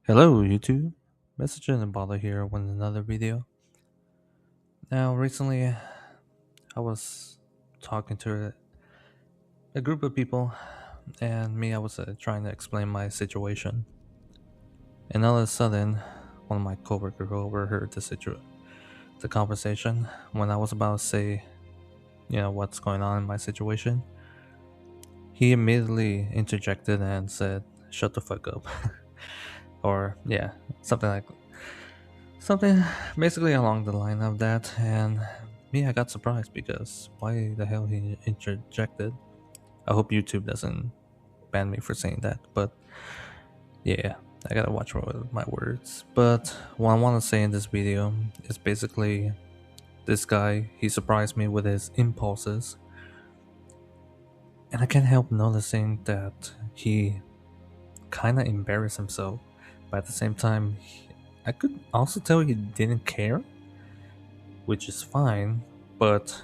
Hello YouTube, Message and Bother here with another video. Now recently I was talking to a group of people and I was trying to explain my situation, and all of a sudden one of my coworkers overheard the conversation when I was about to say, what's going on in my situation. He immediately interjected and said, "Shut the fuck up." Or yeah, something like something basically along the line of that. And I got surprised because why the hell he interjected. I hope YouTube doesn't ban me for saying that, but yeah, I gotta watch my words. But what I want to say in this video is basically this guy, he surprised me with his impulses, and I can't help noticing that he kind of embarrassed himself, but at the same time, I could also tell he didn't care, which is fine, but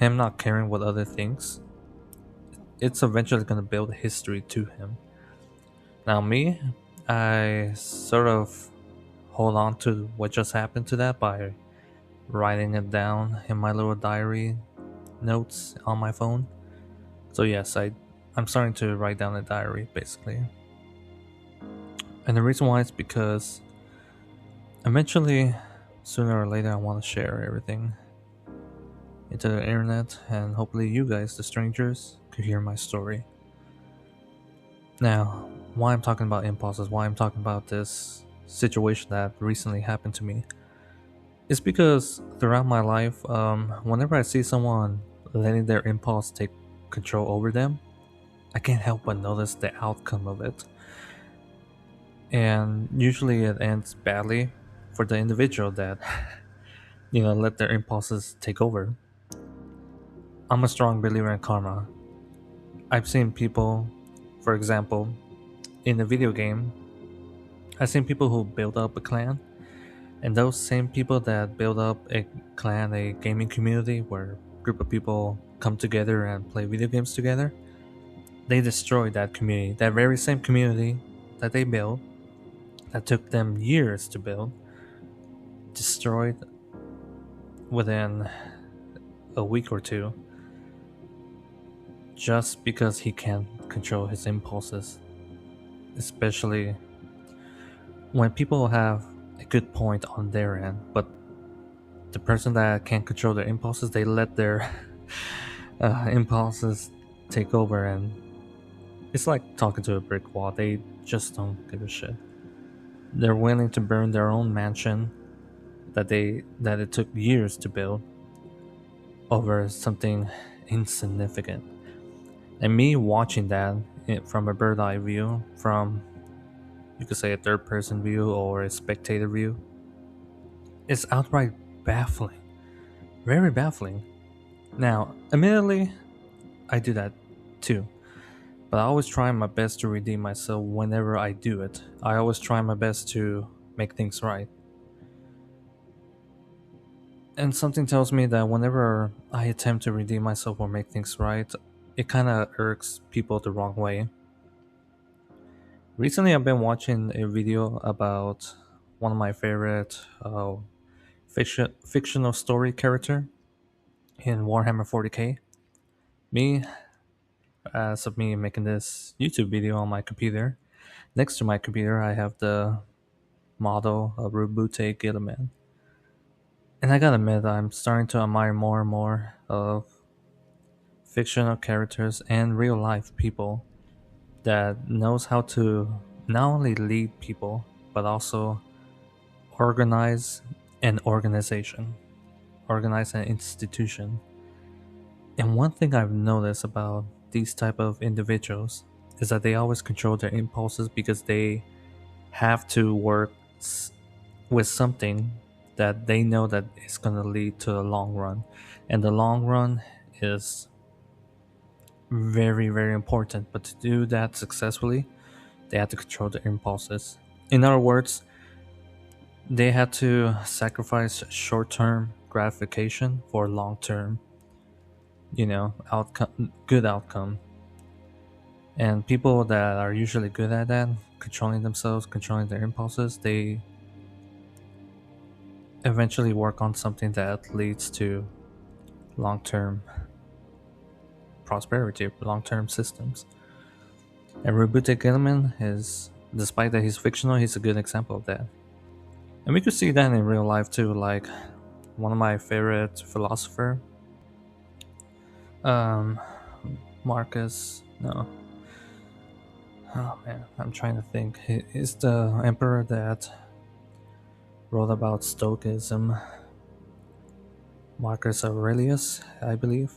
him not caring what other things, it's eventually going to build history to him. Now, me, I sort of hold on to what just happened to that by writing it down in my little diary notes on my phone. So yes, I'm starting to write down a diary basically. And the reason why is because eventually, sooner or later, I want to share everything into the internet, and hopefully you guys, the strangers, could hear my story. Now, why I'm talking about impulses, why I'm talking about this situation that recently happened to me, is because throughout my life, whenever I see someone letting their impulse take control over them, I can't help but notice the outcome of it. And usually it ends badly for the individual that, let their impulses take over. I'm a strong believer in karma. I've seen people, for example, in a video game, I've seen people who build up a clan, and those same people that build up a clan, a gaming community where a group of people come together and play video games together, they destroy that community. That very same community that they built, that took them years to build, destroyed within a week or two just because he can't control his impulses. Especially when people have a good point on their end, but the person that can't control their impulses, they let their impulses take over, and it's like talking to a brick wall. They just don't give a shit. They're willing to burn their own mansion that it took years to build over something insignificant. And me watching that from a bird eye view, from, you could say, a third person view or a spectator view, is outright baffling. Very baffling. Now, admittedly, I do that too. But I always try my best to redeem myself whenever I do it. I always try my best to make things right. And something tells me that whenever I attempt to redeem myself or make things right, it kind of irks people the wrong way. Recently, I've been watching a video about one of my favorite fictional story character in Warhammer 40k. Me, as of me making this YouTube video on my computer, next to my computer, I have the model of Rubute Gilliman. And I gotta admit, I'm starting to admire more and more of fictional characters and real life people that knows how to not only lead people, but also organize an organization, organize an institution. And one thing I've noticed about these type of individuals is that they always control their impulses because they have to work with something that they know that is going to lead to a long run, and the long run is very, very important. But to do that successfully, they have to control their impulses. In other words, they had to sacrifice short-term gratification for long-term, outcome, good outcome. And people that are usually good at that, controlling themselves, controlling their impulses, they eventually work on something that leads to long term prosperity, long term systems. And Robotic Gilman is, despite that he's fictional, he's a good example of that. And we could see that in real life too. Like one of my favorite philosopher, um, Marcus. No, oh man, I'm trying to think. He's the emperor that wrote about Stoicism. Marcus Aurelius, I believe.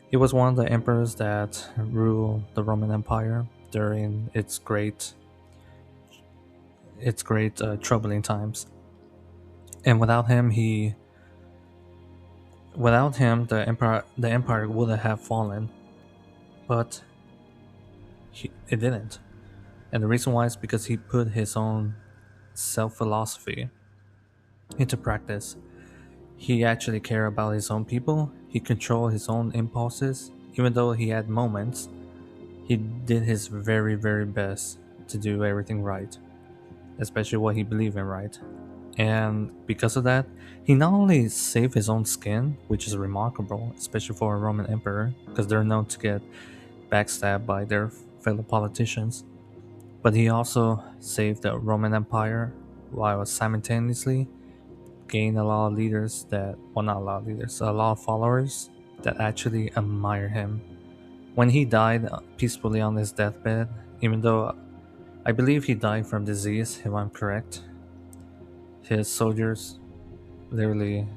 He was one of the emperors that ruled the Roman Empire during its great troubling times. And without him, the empire wouldn't have fallen. But it didn't. And the reason why is because he put his own self philosophy into practice. He actually cared about his own people. He controlled his own impulses. Even though he had moments, he did his very, very best to do everything right, especially what he believed in right. And because of that, he not only saved his own skin, which is remarkable, especially for a Roman emperor, because they're known to get backstabbed by their fellow politicians, but he also saved the Roman Empire while simultaneously gained a lot of leaders that, well, not a lot of leaders, a lot of followers that actually admire him. When he died peacefully on his deathbed, even though I believe he died from disease, if I'm correct, his soldiers literally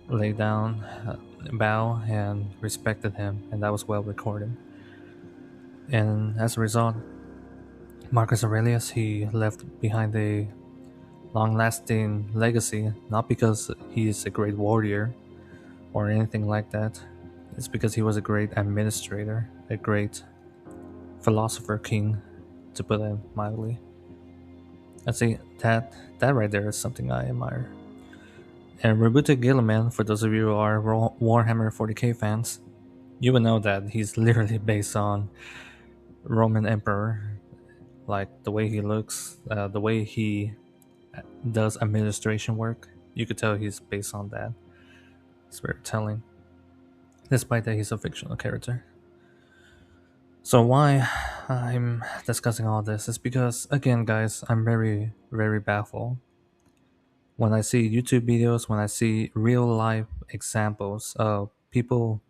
lay down, bow, and respected him, and that was well recorded. And as a result, Marcus Aurelius he left behind a long-lasting legacy, not because he is a great warrior or anything like that. It's because he was a great administrator, a great philosopher king, to put it mildly. I see that right there is something I admire. And Roberto Gilliman, for those of you who are Warhammer 40k fans, you will know that he's literally based on Roman Emperor, like the way he looks, the way he does administration work. You could tell he's based on that. It's very telling, despite that he's a fictional character. So why I'm discussing all this is because, again, guys, I'm very, very baffled when I see YouTube videos, when I see real life examples of people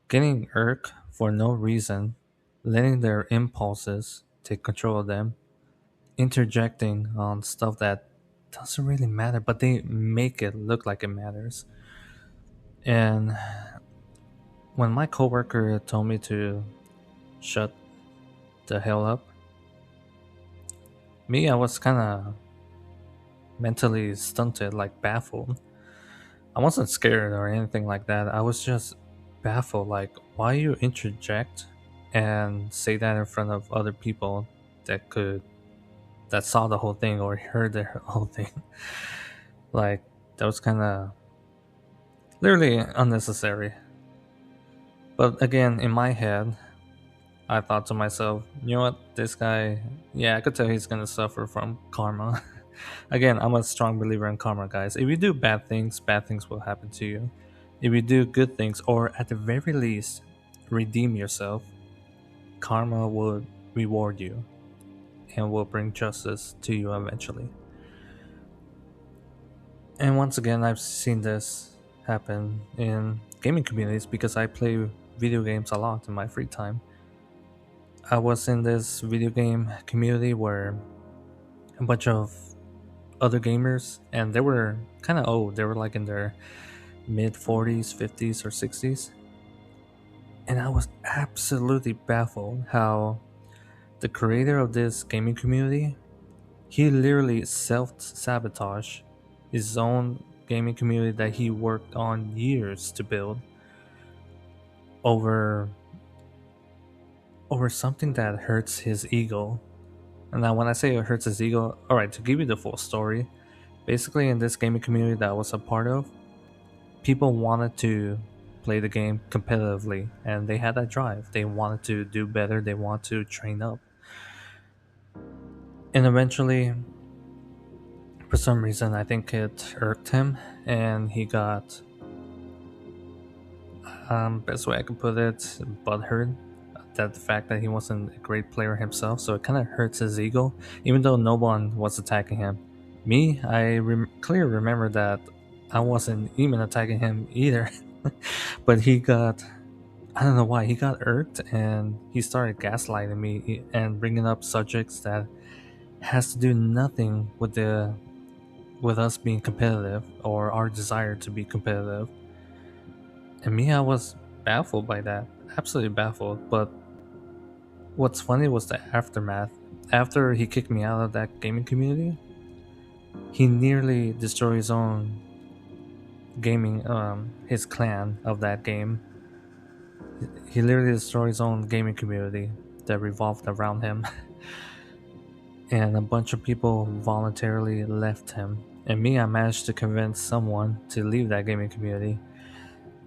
getting irked for no reason, letting their impulses take control of them, interjecting on stuff that doesn't really matter, but they make it look like it matters. And when my coworker told me to shut the hell up, me, I was kind of mentally stunted, like baffled. I wasn't scared or anything like that. I was just baffled, like, why you interject and say that in front of other people that saw the whole thing or heard the whole thing. Like, that was kind of literally unnecessary. But again, in my head, I thought to myself, you know what, this guy, yeah, I could tell he's gonna suffer from karma. Again, I'm a strong believer in karma, guys. If you do bad things will happen to you. If you do good things, or at the very least, redeem yourself, karma will reward you and will bring justice to you eventually. And once again, I've seen this happen in gaming communities because I play video games a lot in my free time. I was in this video game community where a bunch of other gamers, and they were kind of old. They were like in their mid 40s, 50s, or 60s. And I was absolutely baffled how the creator of this gaming community, he literally self-sabotaged his own gaming community that he worked on years to build over something that hurts his ego. And now when I say it hurts his ego, alright, to give you the full story, basically in this gaming community that I was a part of, people wanted to play the game competitively and they had that drive. They wanted to do better, they want to train up. And eventually, for some reason, I think it irked him, and he got, best way I could put it, butthurt. That the fact that he wasn't a great player himself, so it kind of hurts his ego, even though no one was attacking him. Me, I clearly remember that I wasn't even attacking him either, but he got, I don't know why, he got irked and he started gaslighting me and bringing up subjects that has to do nothing with us being competitive or our desire to be competitive. And me, I was baffled by that, absolutely baffled. But what's funny was the aftermath. After he kicked me out of that gaming community, he nearly destroyed his own gaming, his clan of that game. He literally destroyed his own gaming community that revolved around him. And a bunch of people voluntarily left him. And me, I managed to convince someone to leave that gaming community.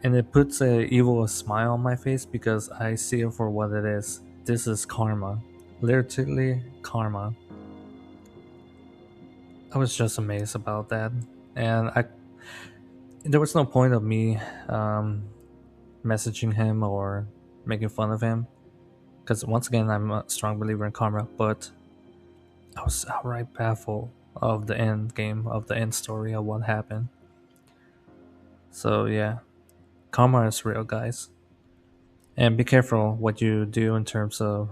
And it puts a evil smile on my face because I see it for what it is. This is karma. Literally karma. I was just amazed about that. And there was no point of me messaging him or making fun of him. Because once again, I'm a strong believer in karma. But I was outright baffled of the end game, of the end story of what happened. So yeah, karma is real, guys. And be careful what you do in terms of,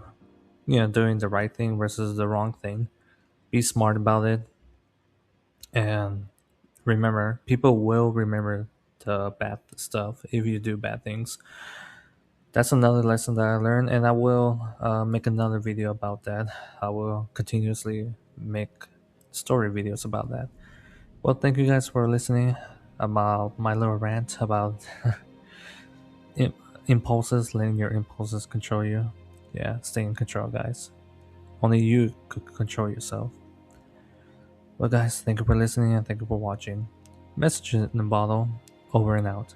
doing the right thing versus the wrong thing. Be smart about it, and remember, people will remember the bad stuff if you do bad things. That's another lesson that I learned, and I will make another video about that. I will continuously make story videos about that. Well, thank you guys for listening about my little rant about im- impulses, letting your impulses control you. Yeah, stay in control, guys. Only you could control yourself. Well, guys, thank you for listening and thank you for watching. Message in the bottle, over and out.